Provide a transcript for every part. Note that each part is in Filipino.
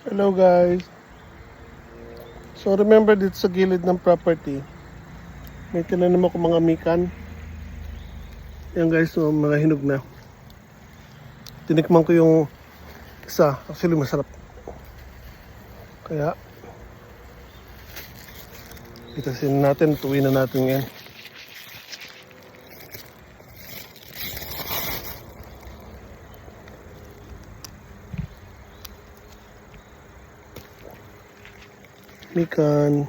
Hello guys. So remember dito sa gilid ng property, may tinanim ako mga mikan. Yan guys, so mga hinog na. Tinikman ko yung isa, actually masarap. Kaya itasin natin, tuwin na natin yan. Mikan.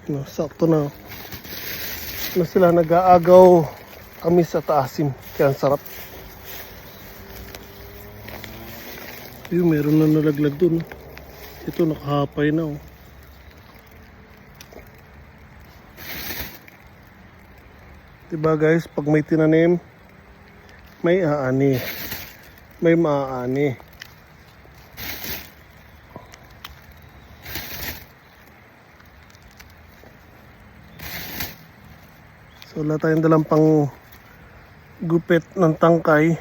No, sakto na. Na sila nag-aagaw kami sa taasim. Kaya ang sarap. Yung meron na nalaglag dun. Ito nakahapay na. Oh. Diba guys, pag may tinanim, may aani. May maaani. So wala tayong dalang pang gupit ng tangkay.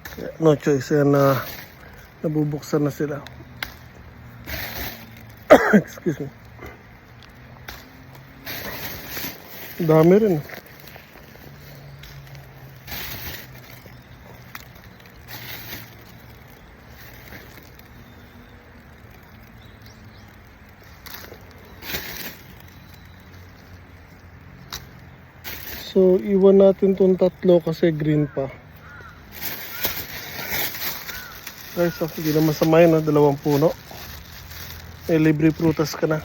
Kaya no choice yan na nabubuksan na sila. Excuse me. Dami rin. So, iwan natin tong tatlo kasi green pa. Guys, so, hindi na masama yun, 2 puno. Libre prutas ka na.